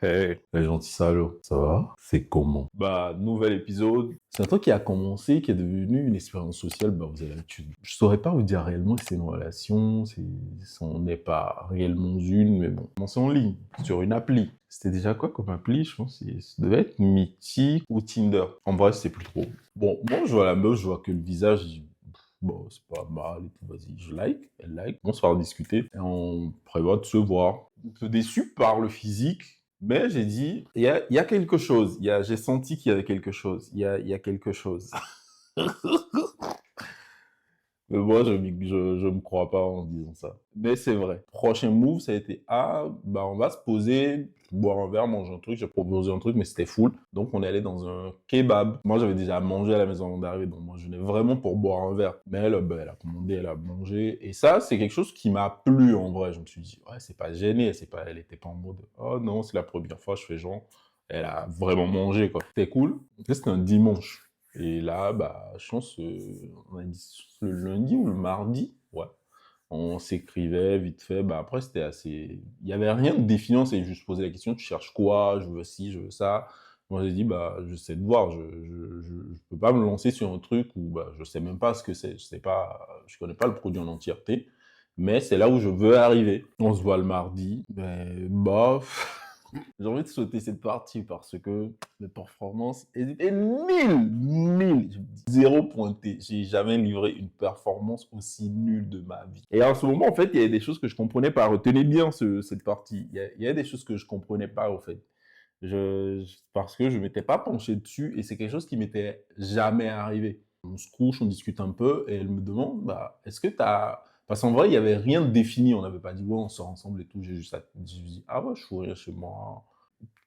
Hey, les gentils salauds, ça va? C'est comment? Bah, nouvel épisode. C'est un truc qui a commencé, qui est devenu une expérience sociale, bah, vous avez l'habitude. Je saurais pas vous dire réellement si c'est une relation, si on n'est pas réellement une, mais bon. On s'est en ligne, sur une appli. C'était déjà quoi comme appli? Je pense que ça devait être Mythique ou Tinder. En vrai, c'est plus trop. Bon, moi, je vois la meuf, je vois que le visage, je dis, bon, c'est pas mal et tout, vas-y, je like, elle like. On se va discuter et on prévoit de se voir. Un peu déçu par le physique, mais j'ai dit, il y a quelque chose. J'ai senti qu'il y avait quelque chose. Il y a quelque chose. Mais moi, je me crois pas en disant ça. Mais c'est vrai. Prochain move, ça a été, ah, bah, on va se poser, boire un verre, manger un truc. J'ai proposé un truc, mais c'était full. Donc, on est allé dans un kebab. Moi, j'avais déjà mangé à la maison avant d'arriver. Donc, moi, je venais vraiment pour boire un verre. Mais elle, bah, elle a commandé, elle a mangé. Et ça, c'est quelque chose qui m'a plu, en vrai. Je me suis dit, ouais, c'est pas gêné. Elle était pas en mode, oh non, c'est la première fois, je fais genre. Elle a vraiment mangé, quoi. C'était cool. C'était un dimanche. Et là, bah, je pense, on a dit le lundi ou le mardi, ouais. On s'écrivait vite fait. Bah, après, c'était assez. Il n'y avait rien de définant, c'est juste poser la question, tu cherches quoi? Je veux ci, je veux ça. Moi, j'ai dit, bah, je sais de voir, je peux pas me lancer sur un truc où bah, je sais même pas ce que c'est. Je connais pas le produit en entièreté, mais c'est là où je veux arriver. On se voit le mardi, ben, bof. J'ai envie de sauter cette partie parce que les performances étaient nulles. Zéro pointé. J'ai jamais livré une performance aussi nulle de ma vie. Et en ce moment, en fait, il y a des choses que je comprenais pas. Retenez bien cette partie. Il y a des choses que je comprenais pas, au fait. Parce que je m'étais pas penché dessus et c'est quelque chose qui m'était jamais arrivé. On se couche, on discute un peu et elle me demande, bah, est-ce que t'as... Parce qu'en vrai, il y avait rien de défini. On n'avait pas dit, ouais, on sort ensemble et tout. J'ai dit, ah ouais, je suis rien chez moi.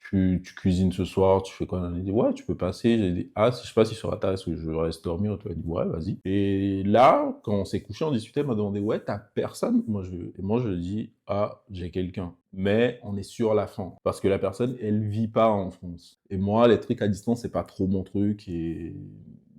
Tu cuisines ce soir, tu fais quoi? Elle a dit, ouais, tu peux passer. J'ai dit, ah, je sais pas si sur la table, est-ce que je reste dormir? Elle a dit, ouais, vas-y. Et là, quand on s'est couché, on discutait, elle m'a demandé, ouais, t'as personne? Et moi, je lui ai dit, ah, j'ai quelqu'un. Mais on est sur la fin. Parce que la personne, elle vit pas en France. Et moi, les trucs à distance, c'est pas trop mon truc. Et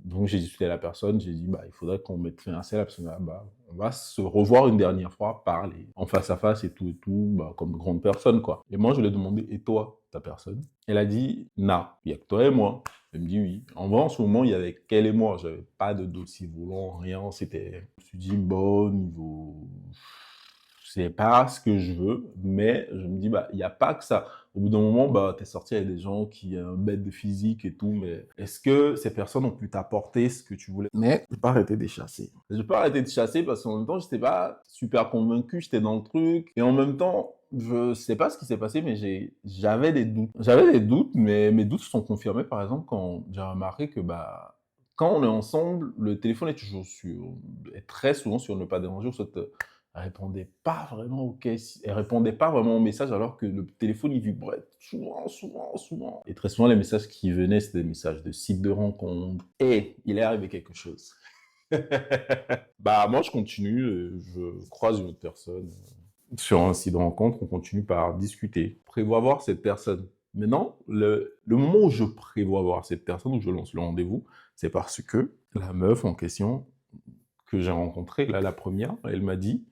donc, j'ai discuté à la personne, j'ai dit, bah, il faudrait qu'on mette fin à ça, parce que là, bah, on va se revoir une dernière fois, parler en face à face et tout, bah, comme grande personne, quoi. Et moi, je lui ai demandé, et toi, ta personne? Elle a dit, nah, il y a que toi et moi. Elle me dit oui. En vrai, en ce moment, il y avait qu'elle et moi. J'avais pas de dossier volant, rien. C'était, je me suis dit, bon, niveau, c'est pas ce que je veux, mais je me dis, bah, il n'y a pas que ça. Au bout d'un moment, bah, t'es sorti avec des gens qui ont un bête de physique et tout, mais est-ce que ces personnes ont pu t'apporter ce que tu voulais? Mais je n'ai pas arrêté de chasser. Je n'ai pas arrêté de chasser parce qu'en même temps, j'étais pas super convaincu, j'étais dans le truc, et en même temps, je sais pas ce qui s'est passé, mais j'avais des doutes. J'avais des doutes, mais mes doutes se sont confirmés, par exemple, quand j'ai remarqué que, bah, quand on est ensemble, le téléphone est très souvent sur ne pas déranger, ou soit elle répondait pas vraiment elle répondait pas vraiment aux messages alors que le téléphone il vibrait souvent. Et très souvent les messages qui venaient c'était des messages de sites de rencontres. Et il est arrivé quelque chose. Bah moi je continue, je croise une autre personne sur un site de rencontre, on continue par discuter, prévoit voir cette personne. Maintenant, le moment où je prévois voir cette personne, où je lance le rendez-vous, c'est parce que la meuf en question que j'ai rencontrée, là, la première, elle m'a dit,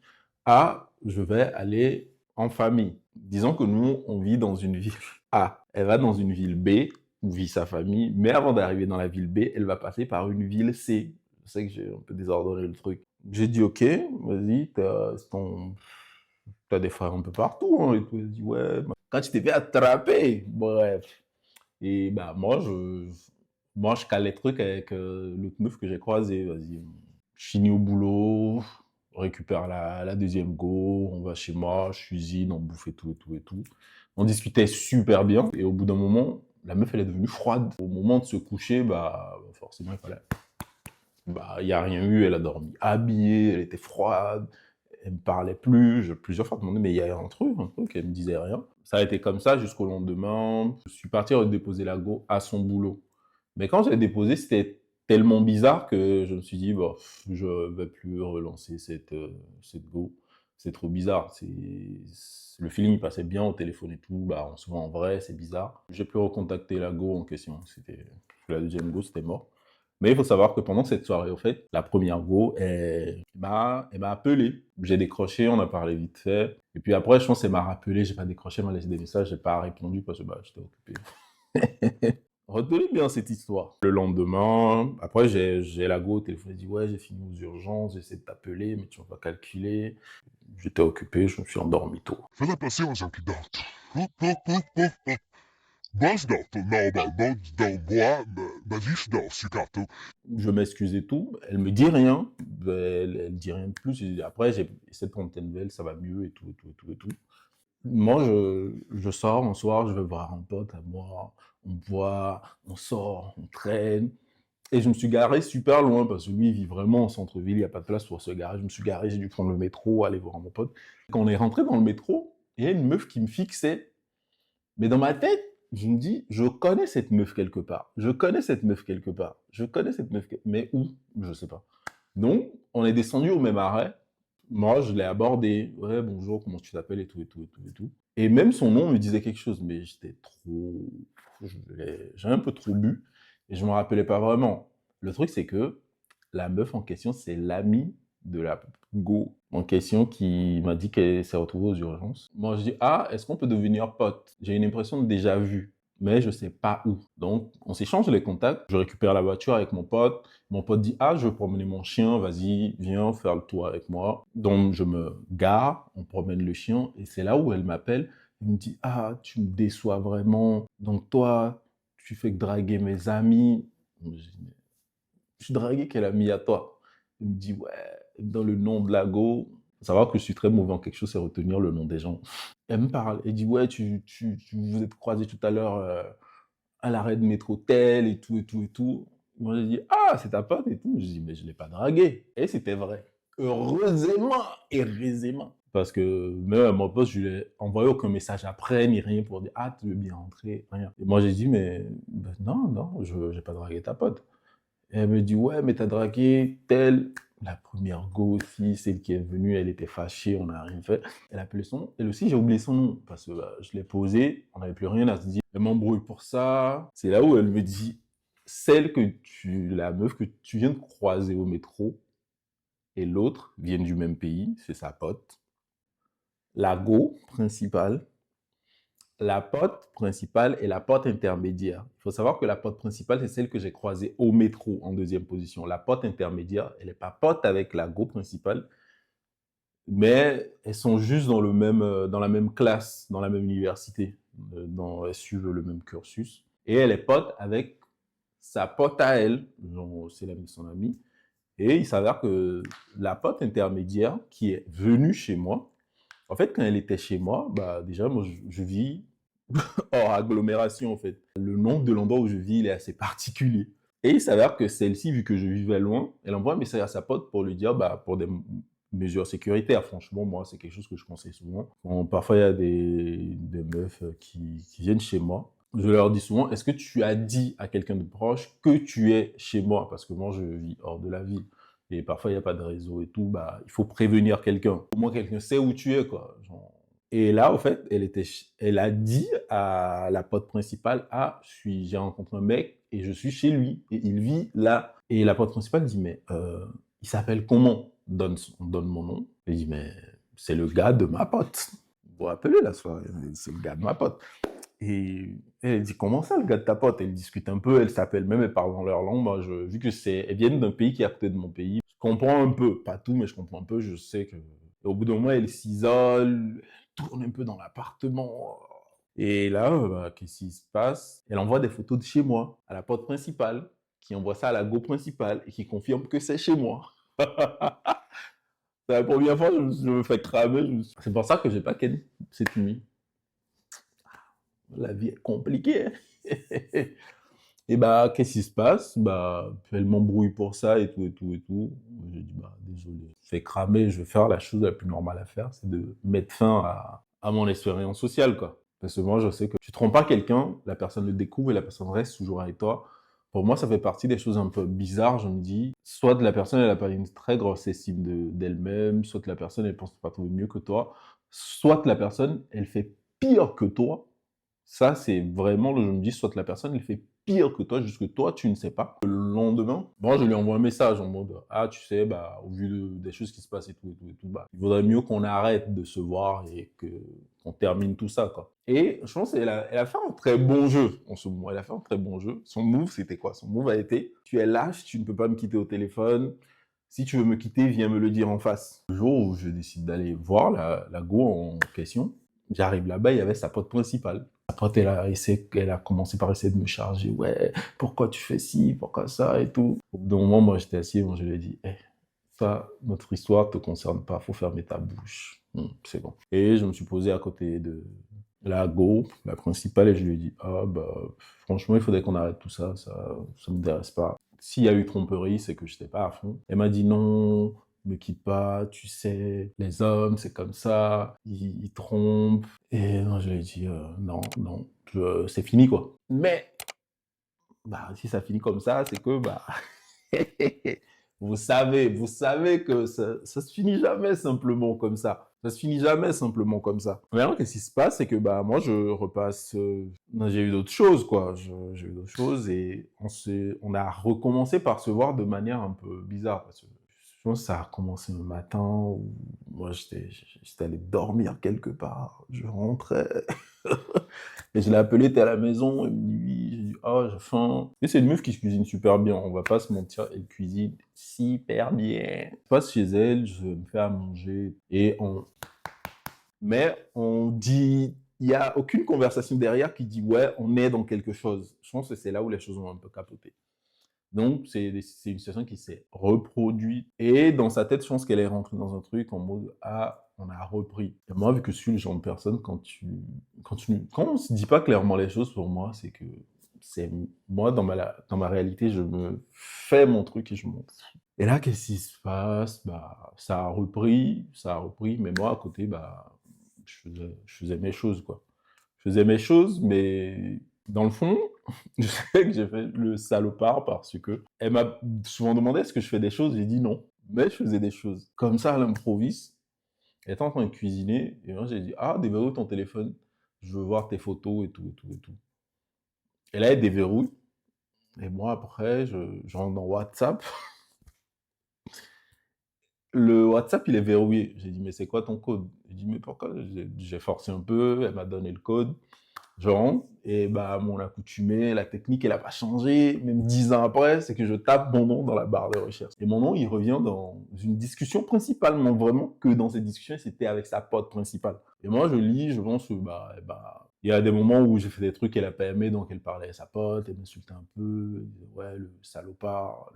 ah, je vais aller en famille. Disons que nous, on vit dans une ville A. Elle va dans une ville B, où vit sa famille, mais avant d'arriver dans la ville B, elle va passer par une ville C. Je sais que j'ai un peu désordonné le truc. J'ai dit, ok, vas-y, t'as des frères un peu partout, hein, et tout. Elle dit, ouais, bah, quand tu t'es fait attraper, bref. Et bah, moi, je cale les trucs avec l'autre meuf que j'ai croisé, vas-y. Je finis au boulot, on récupère la deuxième go, on va chez moi, je cuisine, on bouffe et tout, et tout, et tout. On discutait super bien, et au bout d'un moment, la meuf, elle est devenue froide. Au moment de se coucher, bah, forcément, il fallait... Bah, il n'y a rien eu, elle a dormi habillée, elle était froide, elle me parlait plus, plusieurs fois, je me demandais, mais il y a un truc, elle me disait rien. Ça a été comme ça jusqu'au lendemain. Je suis parti déposer la go à son boulot. Mais quand je l'ai déposé, c'était tellement bizarre que je me suis dit, bon, je vais plus relancer cette go. C'est trop bizarre. Le feeling il passait bien au téléphone et tout. Bah, on se voit en vrai, c'est bizarre. J'ai plus recontacté la go en question. La deuxième go, c'était mort. Mais il faut savoir que pendant cette soirée, en fait, la première go, elle m'a appelé. J'ai décroché, on a parlé vite fait. Et puis après, je pense qu'elle m'a rappelé, j'ai pas décroché, elle m'a laissé des messages, j'ai pas répondu parce que bah, j'étais occupé. Retenez bien cette histoire. Le lendemain, après, j'ai la go au téléphone, elle dit ouais, j'ai fini aux urgences, j'essaie de t'appeler, mais tu m'as pas calculé. J'étais occupé, je me suis endormi tôt. Fais passer un zombie-dart. Bas-dart, normal, bois, bas-dart, sucrato. Je m'excuse et tout. Elle me dit rien. Elle dit rien de plus. Après, j'ai essayé de prendre tes nouvelles, ça va mieux et tout, et tout, et tout, et tout. Moi, je sors un soir, je vais voir un pote à moi. On boit, on sort, on traîne. Et je me suis garé super loin parce que lui, il vit vraiment en centre-ville, il n'y a pas de place pour se garer. Je me suis garé, j'ai dû prendre le métro, aller voir mon pote. Quand on est rentré dans le métro, il y a une meuf qui me fixait. Mais dans ma tête, je me dis, je connais cette meuf quelque part. Je connais cette meuf quelque part. Je connais cette meuf, mais où? Je sais pas. Donc, on est descendu au même arrêt. Moi, je l'ai abordé. Ouais, bonjour, comment tu t'appelles et tout, et tout, et tout, et tout. Et même son nom me disait quelque chose, mais j'étais trop. J'ai un peu trop bu et je me rappelais pas vraiment. Le truc, c'est que la meuf en question, c'est l'amie de la go en question qui m'a dit qu'elle s'est retrouvée aux urgences. Moi, je dis, ah, est-ce qu'on peut devenir pote? J'ai une impression de déjà vu, mais je sais pas où. Donc, on s'échange les contacts. Je récupère la voiture avec mon pote. Mon pote dit, ah, je veux promener mon chien, vas-y, viens faire le tour avec moi. Donc, je me gare, on promène le chien, et c'est là où elle m'appelle. Elle me dit, ah, tu me déçois vraiment. Donc, toi, tu fais que draguer mes amis. Je dis, mais je suis dragué, quel ami à toi? Il me dit, ouais, dans le nom de la go, faut savoir que je suis très mauvais en quelque chose, c'est retenir le nom des gens. Elle me parle, elle dit, ouais, vous êtes croisés tout à l'heure à l'arrêt de métro tel et tout, et tout, et tout. Moi, j'ai dit, ah, c'est ta pote et tout. Je dis, mais je ne l'ai pas dragué. Et c'était vrai. Heureusement, heureusement. Parce que même à mon poste, je lui ai envoyé aucun message après, ni rien pour dire, ah, tu veux bien rentrer, rien. Et moi, j'ai dit, mais ben, non, non, je n'ai pas dragué ta pote. Et elle me dit, ouais, mais t'as dragué telle. La première go aussi, celle qui est venue, elle était fâchée, on n'a rien fait. Elle a appelé son nom. Elle aussi, j'ai oublié son nom parce que bah, je l'ai posé, on n'avait plus rien à se dire. Elle m'embrouille pour ça. C'est là où elle me dit, la meuf que tu viens de croiser au métro et l'autre viennent du même pays, c'est sa pote. La go principale, la pote principale et la pote intermédiaire. Il faut savoir que la pote principale, c'est celle que j'ai croisée au métro en deuxième position. La pote intermédiaire, elle n'est pas pote avec la go principale, mais elles sont juste dans la même classe, dans la même université. Elles suivent le même cursus. Et elle est pote avec sa pote à elle, c'est l'ami de son ami. Et il s'avère que la pote intermédiaire qui est venue chez moi, en fait, quand elle était chez moi, bah, déjà, moi, je vis hors agglomération, en fait. Le nom de l'endroit où je vis, il est assez particulier. Et il s'avère que celle-ci, vu que je vivais loin, elle envoie un message à sa pote pour lui dire, bah, pour des mesures sécuritaires. Franchement, moi, c'est quelque chose que je conseille souvent. Quand parfois, il y a des meufs qui viennent chez moi. Je leur dis souvent, est-ce que tu as dit à quelqu'un de proche que tu es chez moi? Parce que moi, je vis hors de la ville. Et parfois, il n'y a pas de réseau et tout. Bah, il faut prévenir quelqu'un. Au moins, quelqu'un sait où tu es, quoi. Genre. Et là, au fait, elle a dit à la pote principale, ah, j'ai rencontré un mec et je suis chez lui et il vit là. Et la pote principale dit, mais il s'appelle comment? On donne mon nom. Elle dit, mais c'est le gars de ma pote. Vous vous rappelez la soirée, c'est le gars de ma pote. Et elle dit, comment ça, le gars de ta pote? Elle discute un peu, elle s'appelle même, elle parle dans leur langue. Moi, vu que elles viennent d'un pays qui est à côté de mon pays, je comprends un peu, pas tout, mais je comprends un peu, je sais que. Et au bout d'un moment, elle s'isole, elle tourne un peu dans l'appartement. Et là, bah, qu'est-ce qui se passe? Elle envoie des photos de chez moi, à la pote principale, qui envoie ça à la go principale et qui confirme que c'est chez moi. C'est la première fois que je me fais cramer. C'est pour ça que j'ai pas ken cette nuit. La vie est compliquée. Hein. Et bah, qu'est-ce qui se passe? Bah, elle m'embrouille pour ça et tout, et tout, et tout. J'ai dit, bah, désolé. Je fais cramer, je vais faire la chose la plus normale à faire, c'est de mettre fin à mon expérience sociale, quoi. Parce que moi, je sais que tu trompes pas quelqu'un, la personne le découvre et la personne reste toujours avec toi. Pour moi, ça fait partie des choses un peu bizarres. Je me dis, soit la personne, elle a pas une très grosse estime d'elle-même, soit la personne, elle pense pas trouver mieux que toi, soit la personne, elle fait pire que toi. Ça, c'est vraiment, je me dis, soit la personne, elle fait pire que toi, juste que toi, tu ne sais pas. Le lendemain, moi, je lui envoie un message en mode « Ah, tu sais, bah, au vu des choses qui se passent et tout, bah, il vaudrait mieux qu'on arrête de se voir et qu'on termine tout ça, quoi. » Et je pense qu'elle a fait un très bon jeu en ce moment. Elle a fait un très bon jeu. Son move, c'était quoi? Son move a été « Tu es lâche, tu ne peux pas me quitter au téléphone. Si tu veux me quitter, viens me le dire en face. » Le jour où je décide d'aller voir la go en question, j'arrive là-bas, il y avait sa pote principale. Sa pote, elle a commencé par essayer de me charger. Ouais, pourquoi tu fais ci, pourquoi ça et tout. Au bout d'un moment, moi, j'étais assis, je lui ai dit, ça, notre histoire ne te concerne pas, faut fermer ta bouche. C'est bon. Et je me suis posé à côté de la go, la principale, et je lui ai dit, ah bah, franchement, il faudrait qu'on arrête tout ça, ça m'intéresse pas. S'il y a eu tromperie, c'est que je n'étais pas à fond. Elle m'a dit non, me quitte pas, tu sais, les hommes, c'est comme ça, ils trompent. Et non, je lui ai dit, non, c'est fini, quoi. Mais, bah, si ça finit comme ça, c'est que, bah, vous savez que ça se finit jamais simplement comme ça. Ça se finit jamais simplement comme ça. Maintenant, qu'est-ce qui se passe, c'est que bah moi je repasse. J'ai eu d'autres choses quoi. J'ai eu d'autres choses et on a recommencé par se voir de manière un peu bizarre parce que je pense que ça a commencé un matin où moi j'étais allé dormir quelque part. Je rentrais. Et je l'ai appelé, t'es à la maison, elle me dit oui, j'ai dit ah j'ai faim. Et c'est une meuf qui cuisine super bien, on va pas se mentir, elle cuisine super bien. Je passe chez elle, je me fais à manger mais on dit, il y a aucune conversation derrière qui dit ouais on est dans quelque chose. Je pense que c'est là où les choses ont un peu capoté. Donc, c'est une situation qui s'est reproduite. Et dans sa tête, je pense qu'elle est rentrée dans un truc en mode « Ah, on a repris ». Et moi, vu que je suis le genre de personne, quand on se dit pas clairement les choses pour moi, c'est que moi, dans ma réalité, je me fais mon truc et je m'en fous. Et là, qu'est-ce qui se passe? Bah, ça a repris, mais moi, à côté, bah, je faisais mes choses, quoi. Je faisais mes choses, mais dans le fond, je sais que j'ai fait le salopard parce que elle m'a souvent demandé est-ce que je fais des choses, j'ai dit non, mais je faisais des choses. Comme ça, à l'improviste, elle était en train de cuisiner, et moi j'ai dit ah, déverrouille ton téléphone, je veux voir tes photos et tout, et tout, et tout. Et là, elle déverrouille, et moi après, je rentre dans WhatsApp. Le WhatsApp, il est verrouillé. J'ai dit, mais c'est quoi ton code? Il dit, mais pourquoi? J'ai forcé un peu, elle m'a donné le code. Je rentre, et bah, mon accoutumé, la technique, elle n'a pas changé. Même 10 ans après, c'est que je tape mon nom dans la barre de recherche. Et mon nom, il revient dans une discussion principalement, vraiment, que dans cette discussion, c'était avec sa pote principale. Et moi, je lis, je pense que, il y a des moments où j'ai fait des trucs qu'elle n'a pas aimé, donc elle parlait à sa pote, elle m'insultait un peu, elle disait, ouais, le salopard,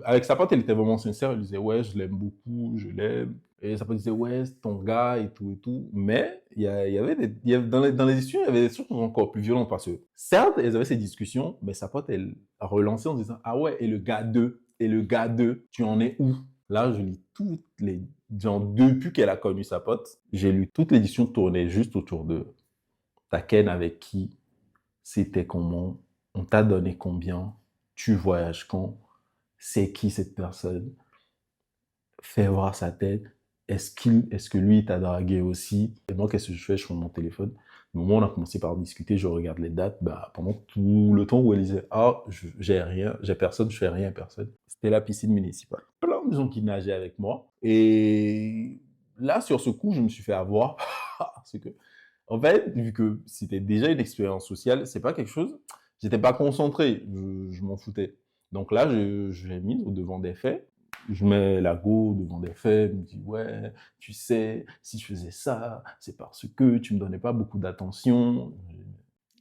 avec sa pote, elle était vraiment sincère, elle disait, ouais, je l'aime beaucoup, je l'aime. Et sa pote disait, ouais, c'est ton gars, et tout, et tout. Mais, dans les discussions, il y avait des choses encore plus violentes parce que, certes, elles avaient ces discussions, mais sa pote, elle a relancé en disant, ah ouais, et le gars 2, tu en es où? Là, je lis genre, depuis qu'elle a connu sa pote, j'ai lu toutes les discussions tournées juste autour de ta ken avec qui, c'était comment, on t'a donné combien, tu voyages quand, c'est qui cette personne, fais voir sa tête, est-ce que lui il t'a dragué aussi? Et moi, qu'est-ce que je fais? Je prends mon téléphone. Au moment où on a commencé par discuter, je regarde les dates, bah, pendant tout le temps où elle disait « Ah, j'ai rien, j'ai personne, je fais rien à personne », c'était la piscine municipale. Plein de gens qui nageaient avec moi. Et là, sur ce coup, je me suis fait avoir. Parce que, en fait, vu que c'était déjà une expérience sociale, c'est pas quelque chose, j'étais pas concentré, je m'en foutais. Donc là, je l'ai mis au devant des faits. Je mets la go devant des faits, je me dis ouais, tu sais, si je faisais ça, c'est parce que tu me donnais pas beaucoup d'attention.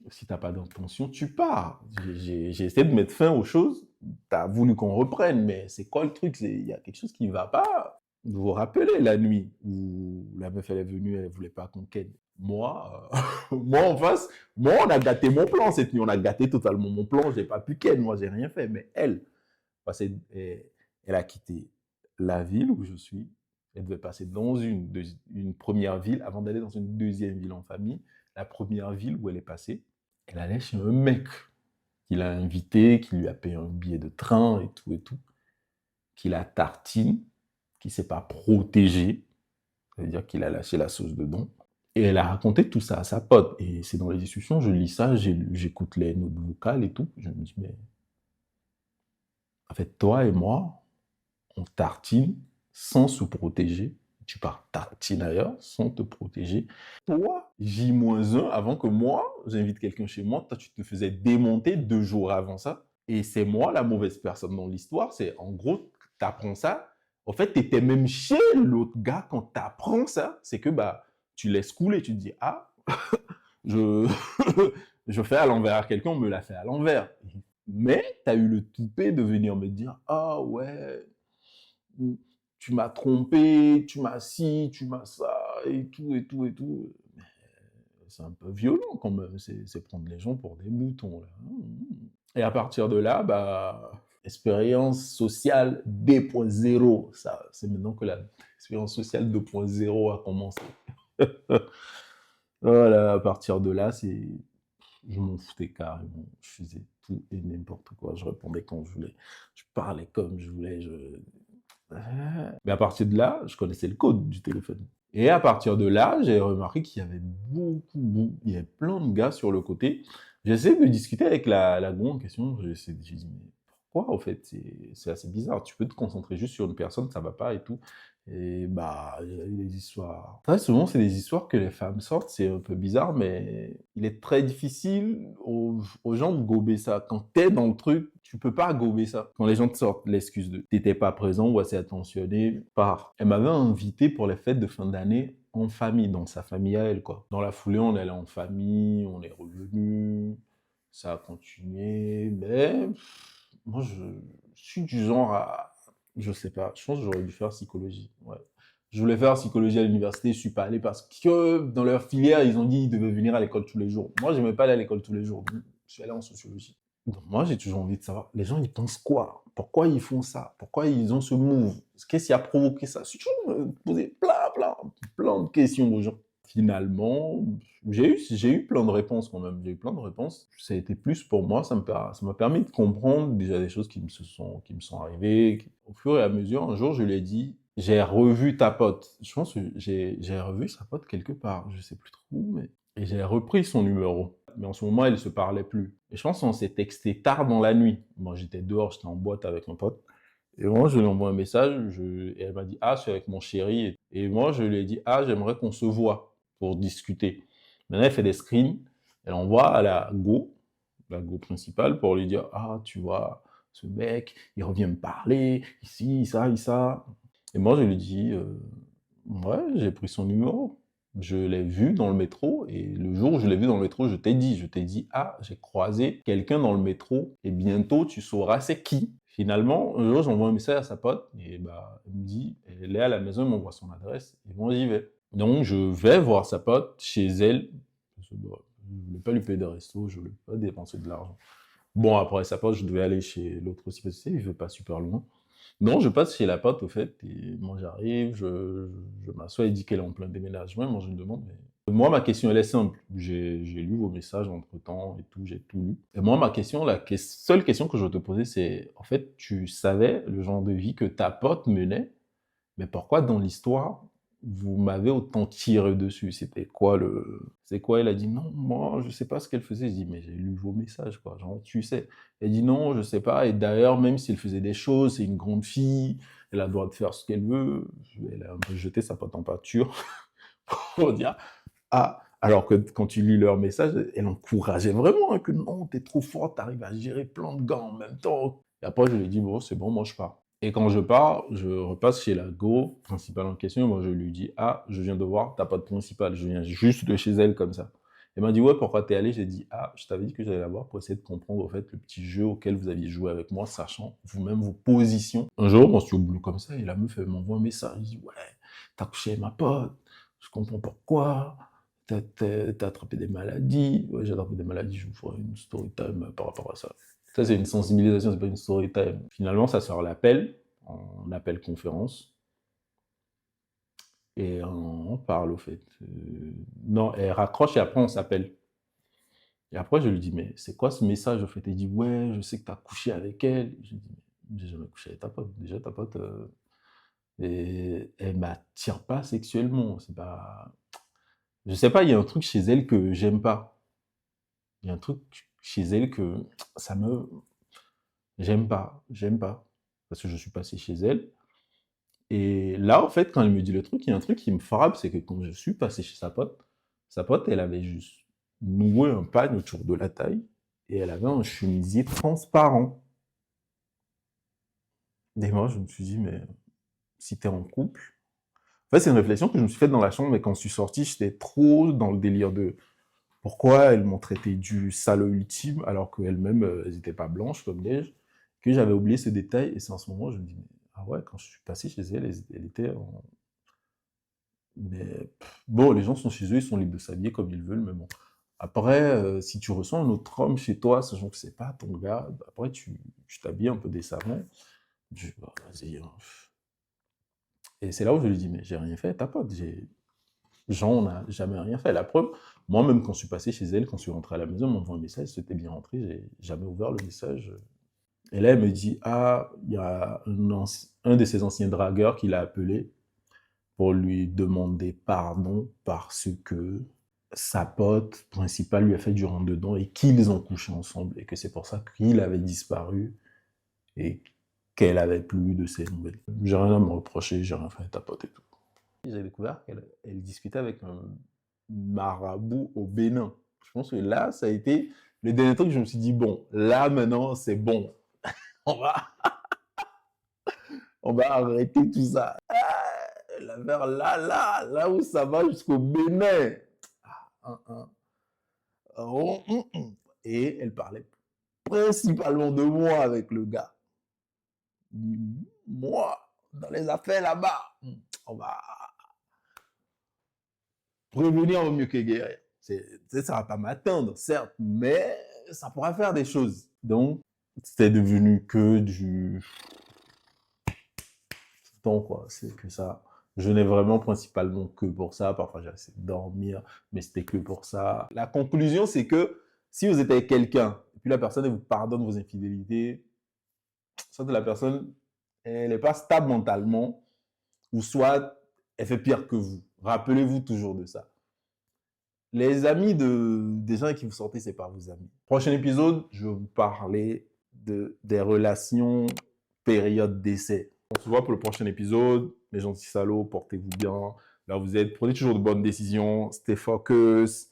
Si t'as pas d'attention, tu pars. J'ai essayé de mettre fin aux choses. T'as voulu qu'on reprenne, mais c'est quoi le truc? Il y a quelque chose qui va pas. Vous vous rappelez la nuit où la meuf elle est venue, elle voulait pas qu'on ken. Moi, moi en face, moi on a gâté mon plan cette nuit, on a gâté totalement mon plan. J'ai pas pu ken, moi j'ai rien fait, mais elle, parce elle a quitté la ville où je suis. Elle devait passer dans une première ville avant d'aller dans une deuxième ville en famille. La première ville où elle est passée, elle allait chez un mec qui l'a invité, qui lui a payé un billet de train et tout, qui la tartine, qui ne s'est pas protégé, c'est-à-dire qu'il a lâché la sauce dedans. Et elle a raconté tout ça à sa pote. Et c'est dans les discussions, je lis ça, j'écoute les notes vocales et tout. Je me dis, mais en fait, toi et moi, on tartine sans se protéger. Tu pars tartine ailleurs sans te protéger. Toi, J-1 avant que moi, j'invite quelqu'un chez moi, toi, tu te faisais démonter 2 jours avant ça. Et c'est moi la mauvaise personne dans l'histoire. C'est en gros, tu apprends ça. En fait, tu étais même chez l'autre gars quand tu apprends ça. C'est que bah, tu laisses couler. Tu te dis, ah, je, je fais à l'envers à quelqu'un, on me l'a fait à l'envers. Mais tu as eu le toupet de venir me dire, ah ouais, tu m'as trompé, tu m'as ci, tu m'as ça, et tout, et tout, et tout. Mais c'est un peu violent quand même, c'est prendre les gens pour des moutons. Là. Et à partir de là, bah, expérience sociale 2.0. Ça, c'est maintenant que l'expérience sociale 2.0 a commencé. Voilà, à partir de là, je m'en foutais carrément. Je faisais tout et n'importe quoi. Je répondais quand je voulais. Je parlais comme je voulais. Mais à partir de là, je connaissais le code du téléphone. Et à partir de là, j'ai remarqué qu'il y avait il y avait plein de gars sur le côté. J'essaie de discuter avec la go en question. J'ai dit, mais pourquoi, au fait, c'est assez bizarre. Tu peux te concentrer juste sur une personne, ça va pas et tout. Et bah, il y a eu des histoires. Très souvent, c'est des histoires que les femmes sortent, c'est un peu bizarre, mais il est très difficile aux gens de gober ça. Quand t'es dans le truc, tu peux pas gober ça. Quand les gens te sortent l'excuse de t'étais pas présent ou assez attentionné par. Elle m'avait invité pour les fêtes de fin d'année en famille, dans sa famille à elle, quoi. Dans la foulée, on est allé en famille, on est revenu, ça a continué, mais moi, je suis du genre à, je sais pas, je pense que j'aurais dû faire psychologie, ouais. Je voulais faire psychologie à l'université, je suis pas allé parce que dans leur filière, ils ont dit qu'ils devaient venir à l'école tous les jours. Moi, j'aimais pas aller à l'école tous les jours, donc je suis allé en sociologie. Donc moi, j'ai toujours envie de savoir, les gens, ils pensent quoi? Pourquoi ils font ça? Pourquoi ils ont ce move? Qu'est-ce qui a provoqué ça? Je suis toujours poser plein de questions aux gens. Finalement, j'ai eu plein de réponses quand même. J'ai eu plein de réponses. Ça a été plus pour moi, ça m'a permis de comprendre déjà des choses qui me sont arrivées. Au fur et à mesure, un jour, je lui ai dit, j'ai revu ta pote. Je pense que j'ai revu sa pote quelque part. Je sais plus trop où, mais et j'ai repris son numéro. Mais en ce moment, elle ne se parlait plus. Et je pense qu'on s'est texté tard dans la nuit. Moi, j'étais dehors, j'étais en boîte avec mon pote. Et moi, je lui envoie un message, et elle m'a dit, ah, je suis avec mon chéri. Et moi, je lui ai dit, ah, j'aimerais qu'on se voit pour discuter. Maintenant, elle fait des screens, elle envoie à la go principale, pour lui dire, ah, tu vois, ce mec, il revient me parler, ici, ça, ça. Et moi, je lui dis, ouais, j'ai pris son numéro. Je l'ai vu dans le métro, et le jour où je l'ai vu dans le métro, je t'ai dit, ah, j'ai croisé quelqu'un dans le métro, et bientôt tu sauras c'est qui. Finalement, un jour, j'envoie un message à sa pote, et bah, elle me dit, elle est à la maison, elle m'envoie son adresse, et bon, j'y vais. Donc, je vais voir sa pote chez elle, parce que, bah, je ne voulais pas lui payer de resto, je ne voulais pas dépenser de l'argent. Bon, après sa pote, je devais aller chez l'autre aussi, parce que il ne veut pas super loin. Non, je passe chez la pote, au fait, et moi j'arrive, je m'assois, elle dit qu'elle est en plein déménagement, et moi je me demande, mais... Moi, ma question, elle est simple. J'ai lu vos messages entre-temps et tout, j'ai tout lu. Et moi, ma question, seule question que je veux te poser, c'est, en fait, tu savais le genre de vie que ta pote menait, mais pourquoi dans l'histoire, vous m'avez autant tiré dessus? C'est quoi? Elle a dit, non, moi, je sais pas ce qu'elle faisait. Je dis, mais j'ai lu vos messages, quoi. Genre, tu sais. Elle dit, non, je sais pas. Et d'ailleurs, même si elle faisait des choses, c'est une grande fille, elle a le droit de faire ce qu'elle veut. Elle a un peu jeté sa pote en pâture pour dire, ah, alors que quand tu lis leurs messages, elle encourageait vraiment, hein, que non, t'es trop forte, t'arrives à gérer plein de gars en même temps. Et après, je lui ai dit, bon, c'est bon, moi je pars. Et quand je pars, je repasse chez la go principale en question, et moi je lui dis, ah, je viens de voir ta pote principale, je viens juste de chez elle comme ça. Elle m'a dit, ouais, pourquoi t'es allé? J'ai dit, ah, je t'avais dit que j'allais la voir pour essayer de comprendre, en fait, le petit jeu auquel vous aviez joué avec moi, sachant vous-même vos positions. Un jour, on s'est au boulot comme ça, et la meuf, elle m'envoie un message, elle dit, ouais, t'as couché avec ma pote, je comprends pourquoi, t'as attrapé des maladies. Ouais, j'ai attrapé des maladies, je vous ferai une story time par rapport à ça. Ça, c'est une sensibilisation, c'est pas une story time. Finalement, sa sœur l'appelle, en appel conférence, et on parle au fait. Non, elle raccroche et après on s'appelle. Et après, je lui dis, mais c'est quoi ce message au fait? Elle dit, ouais, je sais que t'as couché avec elle. Je lui dis, mais j'ai jamais couché avec ta pote. Déjà, ta pote, et elle m'attire pas sexuellement. C'est pas. Je sais pas, il y a un truc chez elle que j'aime pas. Il y a un truc chez elle que ça me... J'aime pas. Parce que je suis passé chez elle. Et là, en fait, quand elle me dit le truc, il y a un truc qui me frappe, c'est que quand je suis passé chez sa pote, elle avait juste noué un pagne autour de la taille et elle avait un chemisier transparent. Et moi, je me suis dit, mais si t'es en couple... En fait, c'est une réflexion que je me suis faite dans la chambre, mais quand je suis sorti, j'étais trop dans le délire de pourquoi elles m'ont traité du salaud ultime alors qu'elles-mêmes, elles n'étaient pas blanches comme neige, que j'avais oublié ce détail. Et c'est en ce moment, je me dis, mais, ah ouais, quand je suis passé chez elle, elle était en... Mais bon, les gens sont chez eux, ils sont libres de s'habiller comme ils veulent, mais bon. Après, si tu ressens un autre homme chez toi, sachant que c'est pas ton gars, bah, après tu t'habilles un peu décemment. Bah, vas-y, hein. Et c'est là où je lui dis, mais j'ai rien fait, ta pote. Jean, on n'a jamais rien fait. La preuve, moi-même, quand je suis passé chez elle, quand je suis rentré à la maison, elle m'envoie un message, c'était bien rentré, j'ai jamais ouvert le message. Et là, elle me dit, ah, il y a un de ses anciens dragueurs qui l'a appelé pour lui demander pardon parce que sa pote principale lui a fait du rentre-dedans et qu'ils ont couché ensemble et que c'est pour ça qu'il avait disparu et qu'elle avait plus de ses nouvelles. J'ai rien à me reprocher, j'ai rien fait à ta pote et tout. J'ai découvert qu'elle discutait avec un marabout au Bénin. Je pense que là, ça a été le dernier truc que je me suis dit, bon, là maintenant, c'est bon. On va, on va arrêter tout ça. L'affaire là où ça va jusqu'au Bénin. Et elle parlait principalement de moi avec le gars. Moi, dans les affaires là-bas, on va prévenir au mieux que guérir. Ça va pas m'atteindre, certes, mais ça pourra faire des choses. Donc, c'était devenu que du temps, quoi. C'est que ça. Je n'ai vraiment principalement que pour ça. Parfois, j'ai essayé de dormir, mais c'était que pour ça. La conclusion, c'est que si vous êtes avec quelqu'un, et puis la personne elle vous pardonne vos infidélités, soit la personne, elle n'est pas stable mentalement, ou soit elle fait pire que vous. Rappelez-vous toujours de ça. Les amis des gens avec qui vous sortez, c'est pas vos amis. Prochain épisode, je vais vous parler des relations période d'essai. On se voit pour le prochain épisode. Les gentils salauds, portez-vous bien. Là, vous êtes, prenez toujours de bonnes décisions. Stay focus.